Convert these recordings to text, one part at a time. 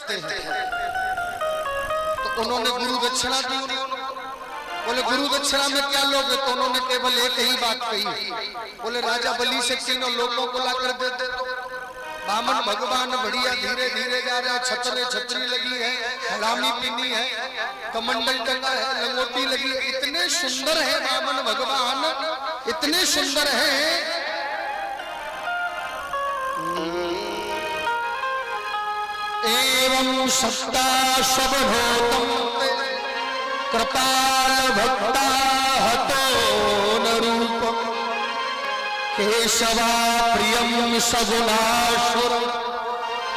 करते हैं। तो उन्होंने गुरु दक्षिणा दी। बोले गुरु दक्षिणा में क्या लोगे? तो उन्होंने केवल एक ही बात कही। बोले राजा बलि से तीनों लोगों को लाकर दे दे। बामन भगवान बढ़िया धीरे धीरे जा रहे हैं। छतरे छतरी लगी है, हलामी पीनी है, कमंडल टंगा है, लंगोटी लगी है। इतने सुंदर है बामन भगवान, इतने सुंदर है। एवं सत्ता सब भूतम कृपाल भक्ता हतो न रूपम केशवा प्रियम सगुणासुर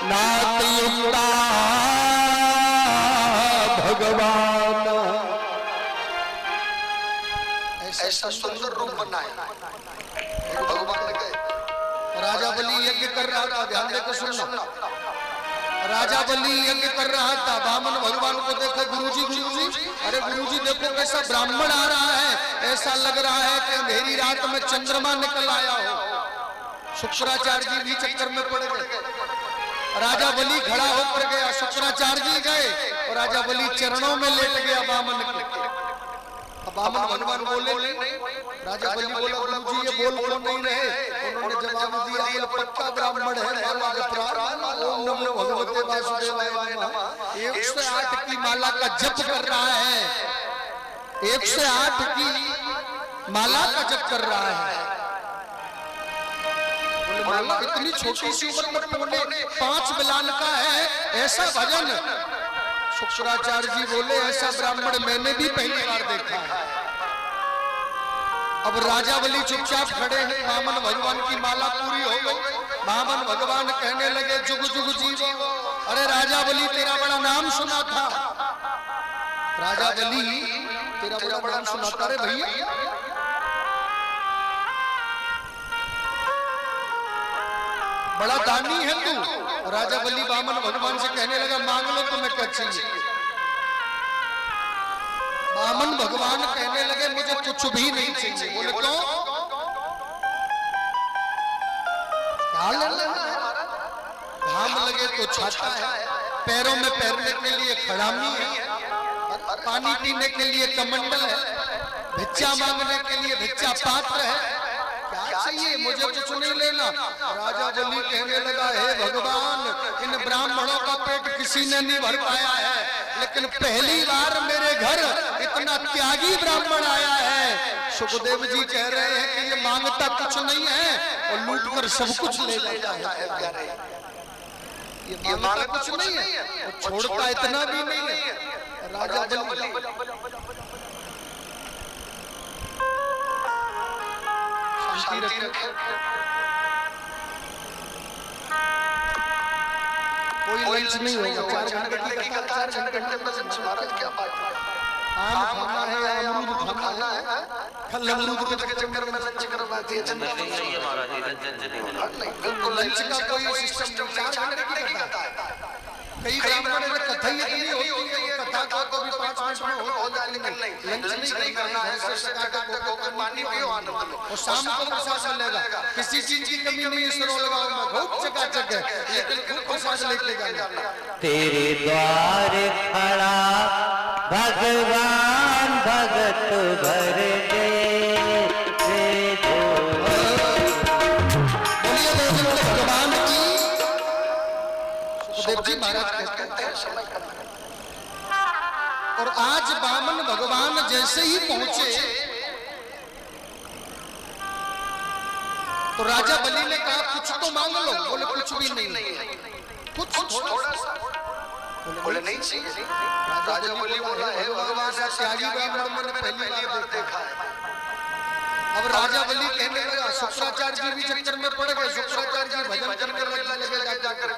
नातयुक्ता भगवान। ऐसा सुंदर रूप बना है भगवान ने। राजा बलि यज्ञ कर रहा था, ध्यान देकर सुनना। राजा बलि यज्ञ कर रहा था, बामन भगवान को देखो गुरुजी गुरुजी, अरे गुरुजी देखो कैसा ब्राह्मण आ रहा है, ऐसा लग रहा है कि अंधेरी रात में चंद्रमा निकल आया हो। शुक्राचार्य जी भी चक्कर में पड़ गए। राजा बलि खड़ा होकर गया, शुक्राचार्य जी गए और राजा बलि चरणों में लेट गया बामन के। अब बामन भगवान बोले नहीं। राजा बलि बोला गुरुजी ये बोल क्यों नहीं रहे? उन्होंने जवाब दिया ये पक्का ब्राह्मण है, माला जप रहा है, ओम नमो भगवते वासुदेवाय नमः 108 की माला का जप कर रहा है। 108 की माला का जप कर रहा है। माला इतनी छोटी सी उम्र में पौने 5 बिलाल का है, ऐसा भजन। शुक्राचार्य जी बोले ऐसा ब्राह्मण मैंने भी पहली बार देखा है। अब राजा बलि चुपचाप खड़े हैं, बामन भगवान की माला पूरी हो गई। बामन भगवान कहने लगे जुग जुग जीवो। अरे राजा बलि तेरा बड़ा नाम सुना था, राजा बलि तेरा बड़ा नाम सुना था रे भैया। बड़ा दानी है तू। राजा बलि बामन भगवान से कहने लगा मांग लो तुम्हें क्या चाहिए। बामन भगवान कहने लगे मुझे कुछ भी नहीं चाहिए। बोले क्यों? घाम लगे तो छाता है, पैरों में पैरने के लिए खड़ामी है, पानी पीने के लिए कमंडल है, भिक्षा मांगने के लिए भिक्षा पात्र है। क्या चाहिए? मुझे कुछ नहीं लेना। राजा बलि कहने लगा हे भगवान इन ब्राह्मणों का पेट किसी ने नहीं भर पाया है, लेकिन पहली बार मेरे घर इतना त्यागी ब्राह्मण आया है। सुखदेव जी कह रहे हैं कि ये मांगता कुछ नहीं है और लूट कर सब कुछ ले जाता है। ये मांगता कुछ नहीं है और छोड़ता इतना भी नहीं है। राजा बलि शांति रखे। कोई लंच नहीं होगा। 4 घंटे की कथा, 4 घंटे में महाराज क्या बात है। आम खाना है, अमरूद खाना है, फल अमरूद के चक्कर में लंच करवाती है। बिल्कुल लंच का कोई सिस्टम नहीं। 4 घंटे की कथा है। कई ब्राह्मण में कथा ही इतनी होती है, कथा को भी 5 मिनट में हो जाए, लेकिन लंच नहीं करना है। पानी पियो, आनंद लो और शाम को प्रसाद मिलेगा। किसी चीज की कमी नहीं है। सरो लगाओ में बहुत चकाचक है, लेकिन खूब प्रसाद लेके जाना। तेरे द्वार खड़ा भगवान भगत भर दे। बोलिए भगवान की। सुखदेव जी महाराज कहते हैं समय का। और आज बामन भगवान जैसे ही पहुंचे तो राजा बलि ने कहा कुछ तो मांग लो। बोले कुछ भी नहीं है, कुछ थोड़ा सा। बोले नहीं चाहिए। राजा बलि बोला है भगवान त्यागी ब्राह्मण मैंने पहली बार देखा है। अब राजा बलि कहने लगा, शुक्राचार्य जी भी चक्कर में पड़ गए। शुक्राचार्य जी भजन करने लगे जाकर।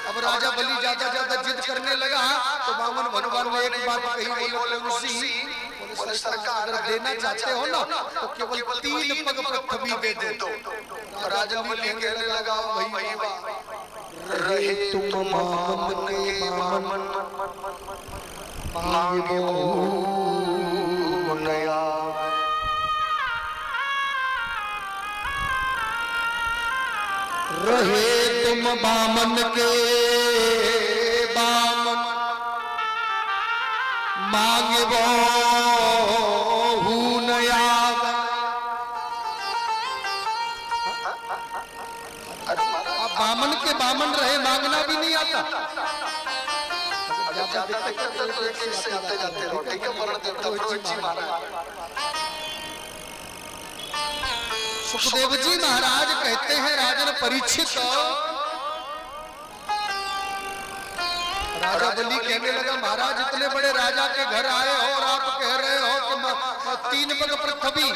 अब राजा बलि ज्यादा ज्यादा जिद करने लगा तो बामन भगवान ने एक बात कही, बोले सरकार अगर देना चाहते हो ना तो केवल 3 पग पृथ्वी दे दो। राजा बलि कहने लगा भैया रहे तुम बामन के बामन मांगो नया। रहे तुम बामन के बामन मांगे वो नया। अब बामन के बामन रहे, मांगना भी नहीं आता। सुखदेव जी महाराज कहते हैं राजन परीक्षित, राजा बलि कहने लगा महाराज इतने बड़े राजा के घर आए हो और आप कह रहे हो कि 3 पग पृथ्वी,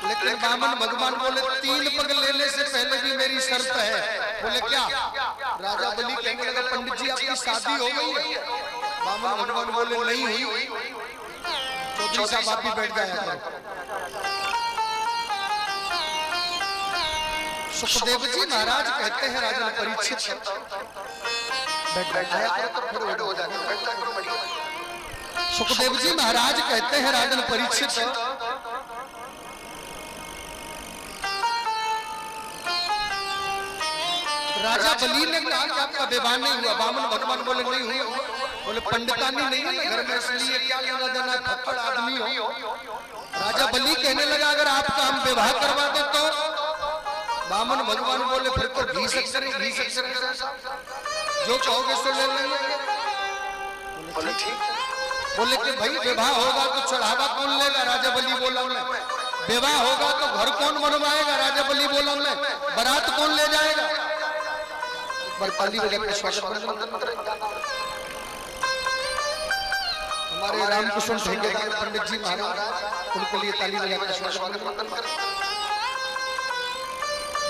लेकिन बामन भगवान बोले 3 पग लेने से पहले भी मेरी शर्त है। बोले क्या? राजा बलि कहने लगा पंडित जी आपकी शादी हो गई है? बामन भगवान बोले नहीं हुई। चौधरी साहब आप भी बैठ जाया करो। सुखदेव जी महाराज कहते हैं राजा परीक्षित, सुखदेव जी महाराज कहते हैं राजन परीक्षित, राजा बलि ने कहा कि आपका विवाह नहीं हुआ। बामन भगवान बोले नहीं हुआ। बोले पंडितानी नहीं है घर में, इसलिए क्या लेना देना, थप्पड़ आदमी हो। राजा बलि कहने लगा अगर आपका हम विवाह करवा दे तो? बामन भगवान बोले फिर तो घी सक्कर जो कहोगे सो ले लेंगे। बोले ठीक। बोले कि भाई विवाह होगा तो चढ़ावा कौन लेगा? राजा बलि बोला मैं। विवाह होगा तो घर कौन बनवाएगा? राजा बलि बोला मैं। बारात कौन ले जाएगा? ताली बजा के स्वागत। हमारे रामकृष्ण ठेकेदार पंडित जी महाराज, उनके लिए ताली बजा के स्वागत।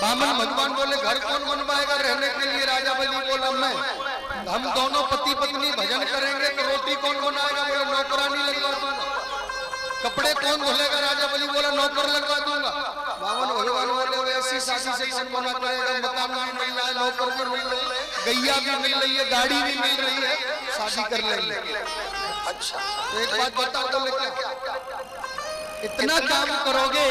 बामन भगवान बोले घर कौन बनवाएगा रहने के लिए? राजा बलि बोला मैं। हम दोनों पति पत्नी भजन करेंगे तो रोटी कौन बनाएगा? बोले नौकरानी लगवा दूंगा। कपड़े कौन धुलेगा? राजा बलि बोला नौकर लगवा दूंगा। बामन भगवान बोले ऐसी शादी से कौन मना करेगा? मकान भी मिल रहा है, नौकर भी मिल रही है, गैया भी मिल रही है, गाड़ी भी मिल रही है, शादी कर लेंगे। अच्छा तो एक बात बताओ, बोले क्या इतना काम करोगे,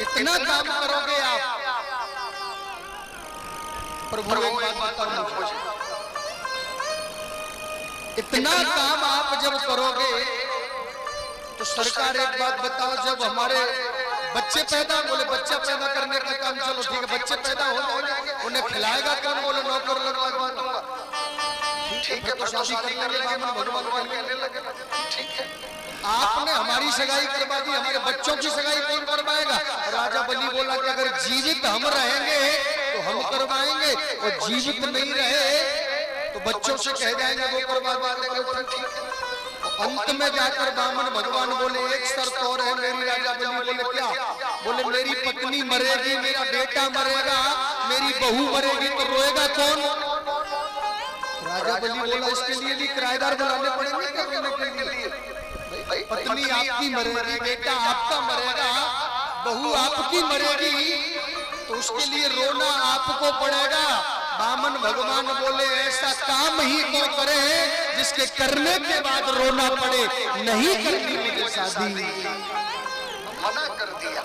इतना काम करोगे आप? प्रभु एक बात बताओ मुझे, इतना काम आप जब करोगे तो सरकार एक बात बताओ, जब हमारे बच्चे पैदा, बोले बच्चा पैदा करने का काम चलो ठीक है, बच्चे पैदा हो जाएंगे, उन्हें खिलाएगा कौन? बोले नौकर लगवा दूंगा। ठीक है तो शादी करेंगे। बामन भगवान कहने लगे ठीक है, आपने हमारी सगाई करवा दी, हमारे बच्चों की सगाई कौन करवाएगा? राजा बलि बोला कि अगर जीवित हम रहेंगे तो हम करवाएंगे, और जीवित नहीं रहे तो बच्चों से कह जाएंगे वो करवा देंगे। अंत में जाकर बामन भगवान बोले एक शर्त और है मेरी। राजा बलि बोले क्या? बोले मेरी पत्नी मरेगी, मेरा बेटा मरेगा, मेरी बहू मरेगी तो रोएगा कौन? राजा बलि बोला इसके लिए भी किराएदार बुलाने पड़ेंगे क्या रोने के लिए? पत्नी आपकी मरेगी, बेटा आपका मरेगा, बहू आपकी मरेगी, तो उसके लिए रोना आपको पड़ेगा। बामन भगवान बोले ऐसा काम ही तो करे जिसके करने के बाद रोना पड़े, नहीं करनी मुझे शादी। मना कर दिया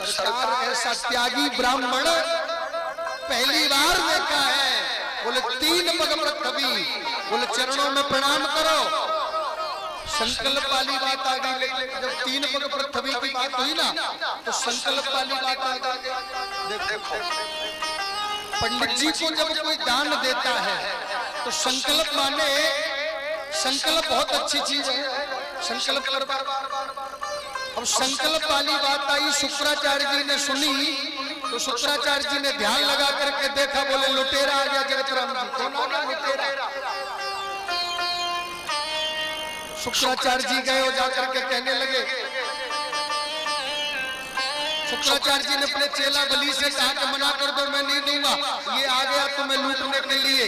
सरकार। ऐसा त्यागी ब्राह्मण पहली बार देखा है। बोले 3 पग पृथ्वी, बोले चरणों में प्रणाम करो। संकल्प वाली बात आ गई, लेकिन जब 3 पग पृथ्वी की बात हुई ना तो संकल्प वाली बात आ गई। देखो पंडित जी को जब कोई दान देता है तो संकल्प माने, संकल्प बहुत अच्छी चीज है, संकल्प करवा। अब संकल्प वाली बात आई, शुक्राचार्य जी ने सुनी तो शुक्राचार्य जी ने ध्यान लगा करके देखा, बोले लुटेरा आ गया जगतराम जी। कौन आ गया लुटेरा? शुक्राचार्य जी गए और जाकर के कहने लगे, शुक्राचार्य जी ने अपने चेला बलि से कहा कि मना कर दो, मैं नहीं दूंगा, ये आ गया तुम्हें लूटने के लिए।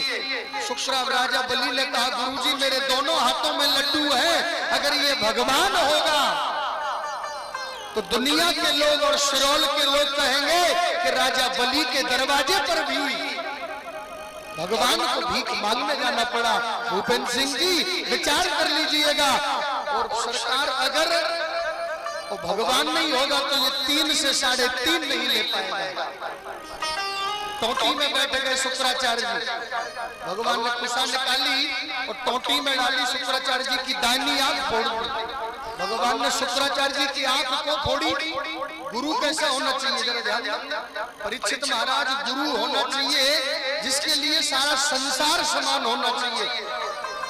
राजा बलि ने कहा गुरुजी मेरे दोनों हाथों में लड्डू है, अगर ये भगवान होगा तो दुनिया के लोग और सिरोल के लोग कहेंगे कि राजा बलि के दरवाजे पर भी भगवान को भीख मांगने जाना पड़ा। भूपेंद्र सिंह जी विचार कर लीजिएगा। और सरकार अगर तो भगवान नहीं होगा तो ये 3 से 3.5 नहीं ले पाएगा। टोटी में बैठ गए शुक्राचार्य जी। भगवान ने कुशा निकाली और टोटी में डाली, शुक्राचार्य जी की दाहिनी आंख फोड़ दी। भगवान ने शुक्राचार्य जी की आंख को फोड़ी। गुरु कैसा होना चाहिए जरा ध्यान दें। परीक्षित महाराज गुरु होना चाहिए जिसके लिए सारा संसार समान होना चाहिए।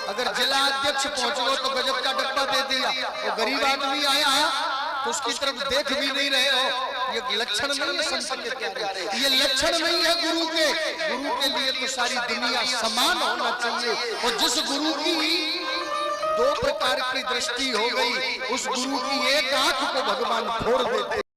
अगर जिला अध्यक्ष पहुंच गए तो गजब का डब्बा दे दिया, वो गरीब आदमी आया तो उसकी तरफ देख भी नहीं रहे हो, ये लक्षण नहीं है संत के प्यारे, ये लक्षण नहीं है गुरु के। गुरु के लिए तो सारी दुनिया समान होना चाहिए। और जिस गुरु की 2 प्रकार की दृष्टि हो गई, उस गुरु की एक आंख को भगवान फोड़ देते।